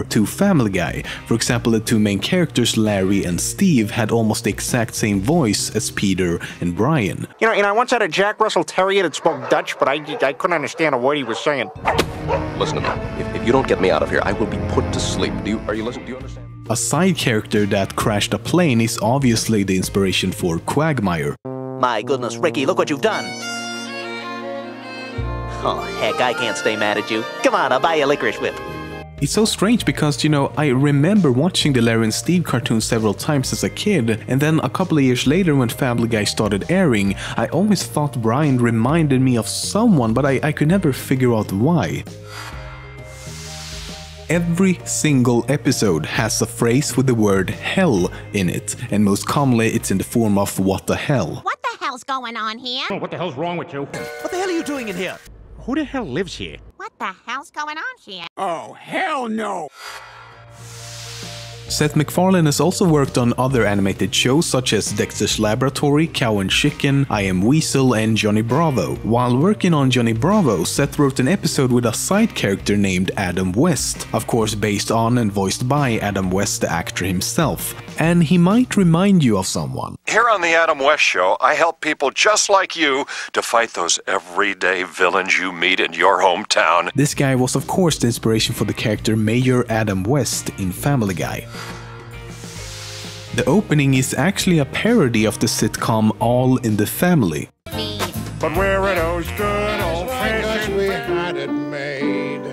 to Family Guy. For example, the two main characters, Larry and Steve, had almost the exact same voice as Peter and Brian. You know, I once had a Jack Russell Terrier that spoke Dutch, but I couldn't understand a word he was saying. Listen to me. If you don't get me out of here, I will be put to sleep. Are you listening? Do you understand? A side character that crashed a plane is obviously the inspiration for Quagmire. My goodness, Ricky, look what you've done. Oh, heck, I can't stay mad at you. Come on, I'll buy you a licorice whip. It's so strange because, you know, I remember watching the Larry and Steve cartoon several times as a kid, and then a couple of years later when Family Guy started airing, I always thought Brian reminded me of someone, but I could never figure out why. Every single episode has a phrase with the word hell in it, and most commonly it's in the form of what the hell. What the hell's going on here? Oh, what the hell's wrong with you? What the hell are you doing in here? Who the hell lives here? What the hell's going on here? Oh, hell no! Seth MacFarlane has also worked on other animated shows such as Dexter's Laboratory, Cow and Chicken, I Am Weasel, and Johnny Bravo. While working on Johnny Bravo, Seth wrote an episode with a side character named Adam West, of course based on and voiced by Adam West, the actor himself. And he might remind you of someone. Here on the Adam West Show, I help people just like you to fight those everyday villains you meet in your hometown. This guy was of course the inspiration for the character Mayor Adam West in Family Guy. The opening is actually a parody of the sitcom All in the Family. But where are those good old-fashioned we had it made?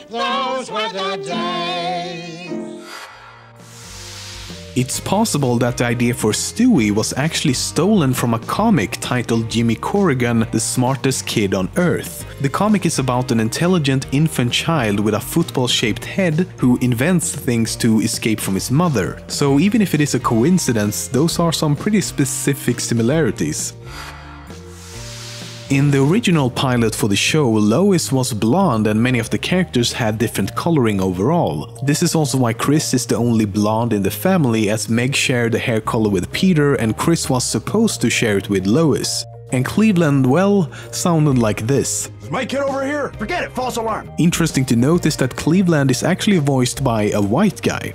Those were the days. It's possible that the idea for Stewie was actually stolen from a comic titled Jimmy Corrigan, the Smartest Kid on Earth. The comic is about an intelligent infant child with a football-shaped head who invents things to escape from his mother. So even if it is a coincidence, those are some pretty specific similarities. In the original pilot for the show, Lois was blonde and many of the characters had different coloring overall. This is also why Chris is the only blonde in the family, as Meg shared the hair color with Peter and Chris was supposed to share it with Lois. And Cleveland, well, sounded like this. Is my kid over here? Forget it, false alarm. Interesting to notice that Cleveland is actually voiced by a white guy.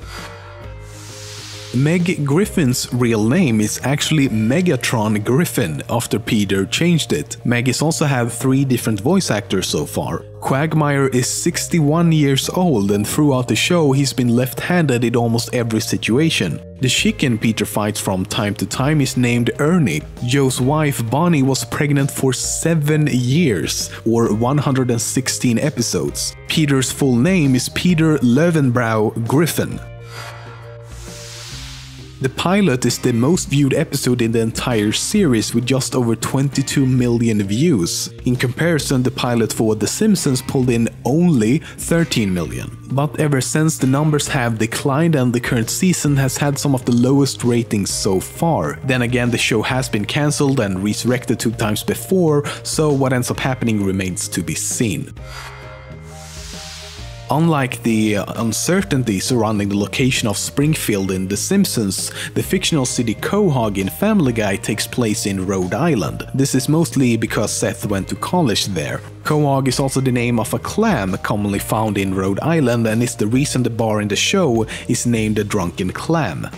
Meg Griffin's real name is actually Megatron Griffin, after Peter changed it. Meg has also had 3 different voice actors so far. Quagmire is 61 years old and throughout the show he's been left-handed in almost every situation. The chicken Peter fights from time to time is named Ernie. Joe's wife Bonnie was pregnant for 7 years, or 116 episodes. Peter's full name is Peter Löwenbräu Griffin. The pilot is the most viewed episode in the entire series with just over 22 million views. In comparison, the pilot for The Simpsons pulled in only 13 million. But ever since, the numbers have declined and the current season has had some of the lowest ratings so far. Then again, the show has been cancelled and resurrected 2 times before, so what ends up happening remains to be seen. Unlike the uncertainty surrounding the location of Springfield in The Simpsons, the fictional city Quahog in Family Guy takes place in Rhode Island. This is mostly because Seth went to college there. Quahog is also the name of a clam commonly found in Rhode Island and is the reason the bar in the show is named the Drunken Clam.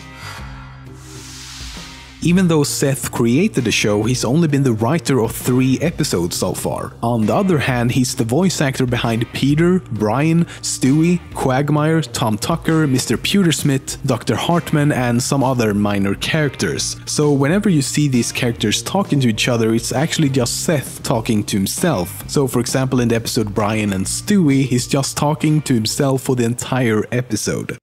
Even though Seth created the show, he's only been the writer of 3 episodes so far. On the other hand, he's the voice actor behind Peter, Brian, Stewie, Quagmire, Tom Tucker, Mr. Pewtersmith, Dr. Hartman, and some other minor characters. So whenever you see these characters talking to each other, it's actually just Seth talking to himself. So for example, in the episode Brian and Stewie, he's just talking to himself for the entire episode.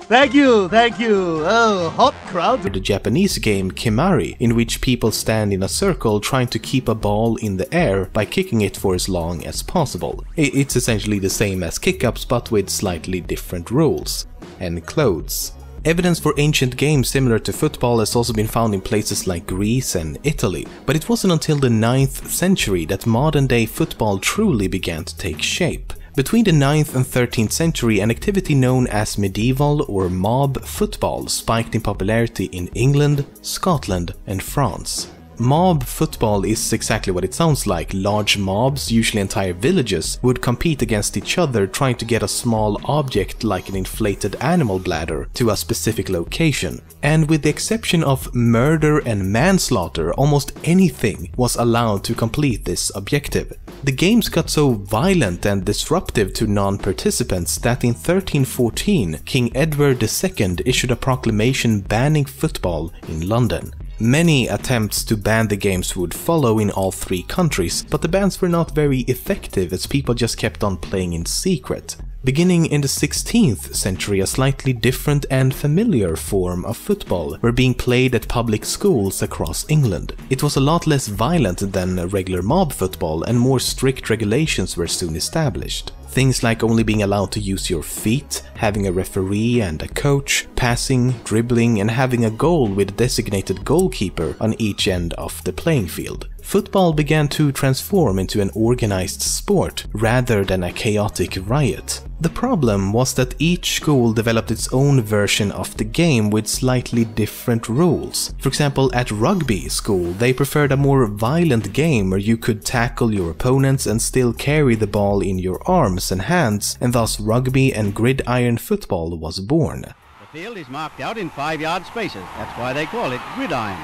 Thank you, oh, hot crowd. The Japanese game Kimari, in which people stand in a circle trying to keep a ball in the air by kicking it for as long as possible. It's essentially the same as kick-ups but with slightly different rules. And clothes. Evidence for ancient games similar to football has also been found in places like Greece and Italy, but it wasn't until the 9th century that modern-day football truly began to take shape. Between the 9th and 13th century, an activity known as medieval or mob football spiked in popularity in England, Scotland and France. Mob football is exactly what it sounds like. Large mobs, usually entire villages, would compete against each other trying to get a small object like an inflated animal bladder to a specific location. And with the exception of murder and manslaughter, almost anything was allowed to complete this objective. The games got so violent and disruptive to non-participants that in 1314 King Edward II issued a proclamation banning football in London. Many attempts to ban the games would follow in all three countries, but the bans were not very effective as people just kept on playing in secret. Beginning in the 16th century, a slightly different and familiar form of football were being played at public schools across England. It was a lot less violent than regular mob football, and more strict regulations were soon established. Things like only being allowed to use your feet, having a referee and a coach, passing, dribbling, and having a goal with a designated goalkeeper on each end of the playing field. Football began to transform into an organized sport rather than a chaotic riot. The problem was that each school developed its own version of the game with slightly different rules. For example, at rugby school, they preferred a more violent game where you could tackle your opponents and still carry the ball in your arms and hands, and thus rugby and gridiron football was born. The field is marked out in 5-yard spaces. That's why they call it gridiron.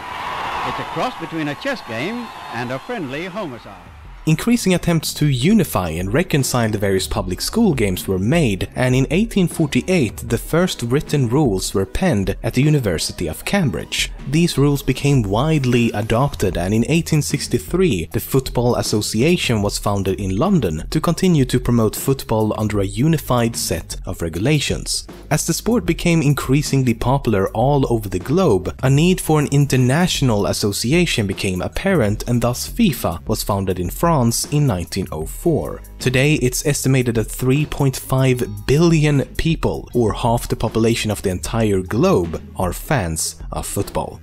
It's a cross between a chess game and a friendly homicide. Increasing attempts to unify and reconcile the various public school games were made, and in 1848 the first written rules were penned at the University of Cambridge. These rules became widely adopted, and in 1863 the Football Association was founded in London to continue to promote football under a unified set of regulations. As the sport became increasingly popular all over the globe, a need for an international association became apparent, and thus FIFA was founded in France in 1904. Today it's estimated that 3.5 billion people, or half the population of the entire globe, are fans of football.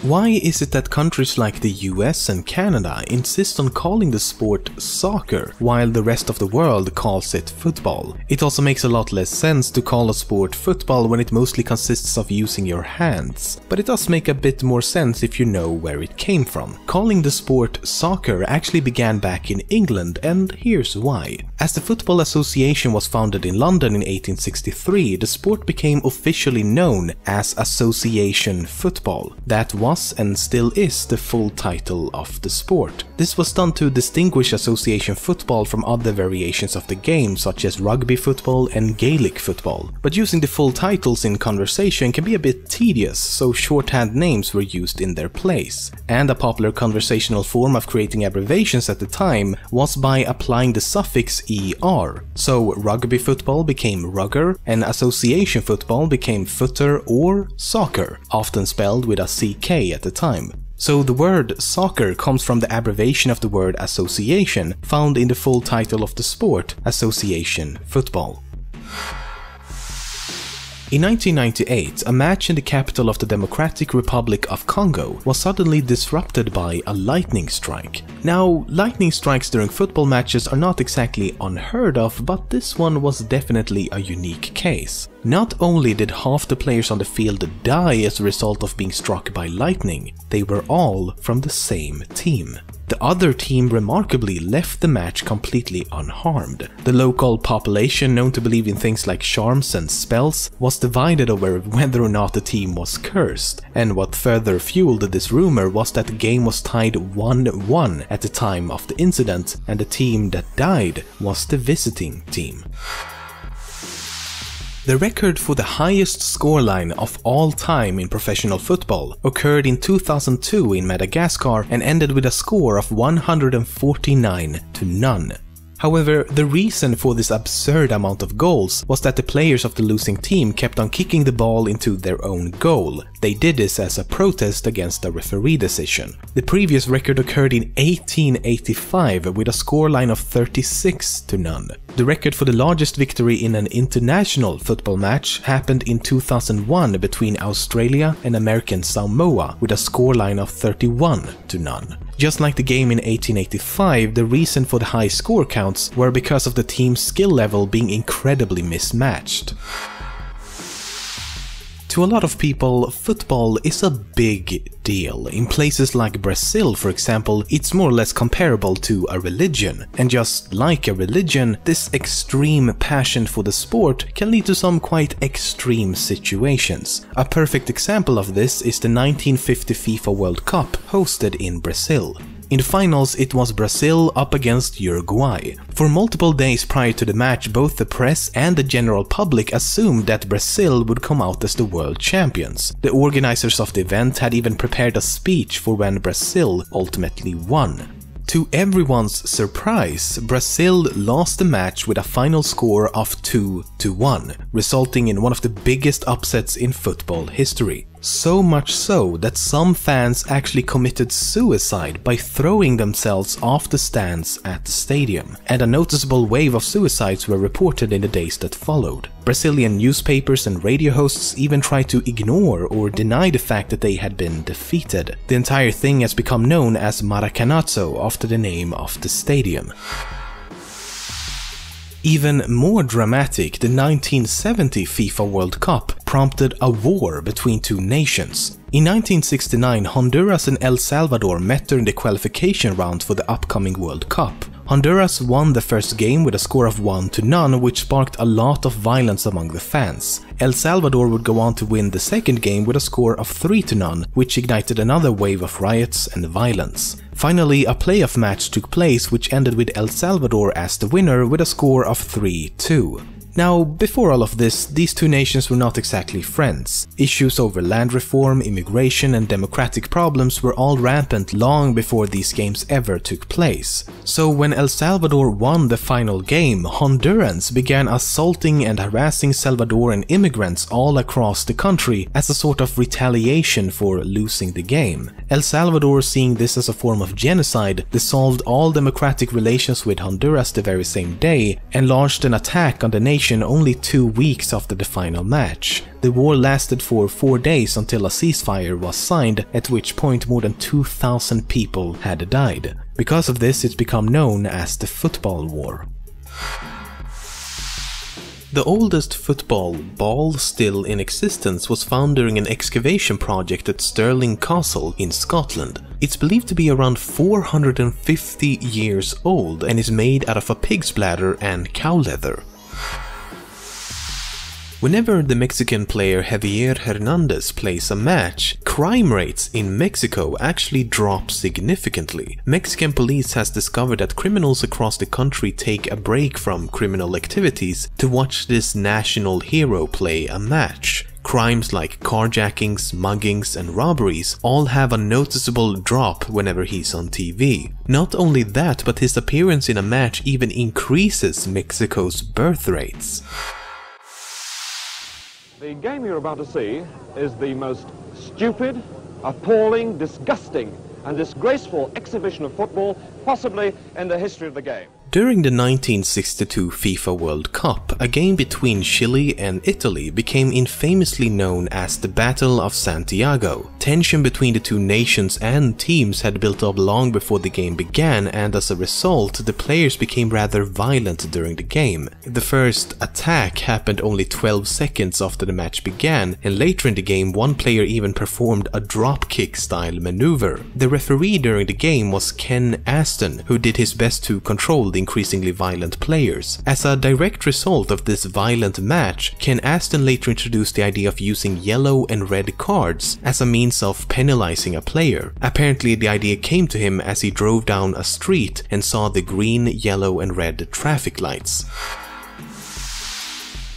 Why is it that countries like the US and Canada insist on calling the sport soccer, while the rest of the world calls it football? It also makes a lot less sense to call a sport football when it mostly consists of using your hands, but it does make a bit more sense if you know where it came from. Calling the sport soccer actually began back in England, and here's why. As the Football Association was founded in London in 1863, the sport became officially known as Association Football. That was and still is the full title of the sport. This was done to distinguish association football from other variations of the game, such as rugby football and Gaelic football. But using the full titles in conversation can be a bit tedious, so shorthand names were used in their place. And a popular conversational form of creating abbreviations at the time was by applying the suffix ER. So rugby football became rugger, and association football became footer or soccer, often spelled with a CK at the time. So the word soccer comes from the abbreviation of the word association, found in the full title of the sport, Association Football. In 1998, a match in the capital of the Democratic Republic of Congo was suddenly disrupted by a lightning strike. Now, lightning strikes during football matches are not exactly unheard of, but this one was definitely a unique case. Not only did half the players on the field die as a result of being struck by lightning, they were all from the same team. The other team remarkably left the match completely unharmed. The local population, known to believe in things like charms and spells, was divided over whether or not the team was cursed. And what further fueled this rumor was that the game was tied 1-1 at the time of the incident, and the team that died was the visiting team. The record for the highest scoreline of all time in professional football occurred in 2002 in Madagascar and ended with a score of 149-0. However, the reason for this absurd amount of goals was that the players of the losing team kept on kicking the ball into their own goal. They did this as a protest against a referee decision. The previous record occurred in 1885 with a scoreline of 36-0. The record for the largest victory in an international football match happened in 2001 between Australia and American Samoa with a scoreline of 31-0. Just like the game in 1885, the reason for the high score counts were because of the team's skill level being incredibly mismatched. To a lot of people, football is a big deal. In places like Brazil, for example, it's more or less comparable to a religion. And just like a religion, this extreme passion for the sport can lead to some quite extreme situations. A perfect example of this is the 1950 FIFA World Cup hosted in Brazil. In the finals, it was Brazil up against Uruguay. For multiple days prior to the match, both the press and the general public assumed that Brazil would come out as the world champions. The organizers of the event had even prepared a speech for when Brazil ultimately won. To everyone's surprise, Brazil lost the match with a final score of 2-1, resulting in one of the biggest upsets in football history. So much so that some fans actually committed suicide by throwing themselves off the stands at the stadium, and a noticeable wave of suicides were reported in the days that followed. Brazilian newspapers and radio hosts even tried to ignore or deny the fact that they had been defeated. The entire thing has become known as Maracanazo after the name of the stadium. Even more dramatic, the 1970 FIFA World Cup prompted a war between two nations. In 1969, Honduras and El Salvador met during the qualification round for the upcoming World Cup. Honduras won the first game with a score of 1-0, which sparked a lot of violence among the fans. El Salvador would go on to win the second game with a score of 3-0, which ignited another wave of riots and violence. Finally, a playoff match took place which ended with El Salvador as the winner with a score of 3-2. Now, before all of this, these two nations were not exactly friends. Issues over land reform, immigration and democratic problems were all rampant long before these games ever took place. So when El Salvador won the final game, Hondurans began assaulting and harassing Salvadoran immigrants all across the country as a sort of retaliation for losing the game. El Salvador, seeing this as a form of genocide, dissolved all democratic relations with Honduras the very same day and launched an attack on the nation only 2 weeks after the final match. The war lasted for 4 days until a ceasefire was signed, at which point more than 2,000 people had died. Because of this, it's become known as the Football War. The oldest football ball still in existence was found during an excavation project at Stirling Castle in Scotland. It's believed to be around 450 years old and is made out of a pig's bladder and cow leather. Whenever the Mexican player Javier Hernandez plays a match, crime rates in Mexico actually drop significantly. Mexican police has discovered that criminals across the country take a break from criminal activities to watch this national hero play a match. Crimes like carjackings, muggings and robberies all have a noticeable drop whenever he's on TV. Not only that, but his appearance in a match even increases Mexico's birth rates. The game you're about to see is the most stupid, appalling, disgusting and disgraceful exhibition of football possibly in the history of the game. During the 1962 FIFA World Cup, a game between Chile and Italy became infamously known as the Battle of Santiago. Tension between the two nations and teams had built up long before the game began, and as a result, the players became rather violent during the game. The first attack happened only 12 seconds after the match began, and later in the game one player even performed a dropkick style maneuver. The referee during the game was Ken Aston, who did his best to control the increasingly violent players. As a direct result of this violent match, Ken Aston later introduced the idea of using yellow and red cards as a means of penalizing a player. Apparently the idea came to him as he drove down a street and saw the green, yellow and red traffic lights.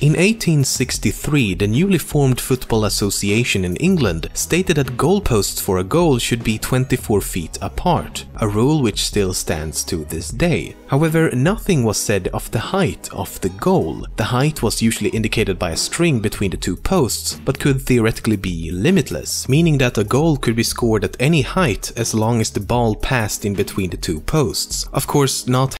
In 1863, the newly formed Football Association in England stated that goalposts for a goal should be 24 feet apart, a rule which still stands to this day. However, nothing was said of the height of the goal. The height was usually indicated by a string between the two posts, but could theoretically be limitless, meaning that a goal could be scored at any height as long as the ball passed in between the two posts. Of course, not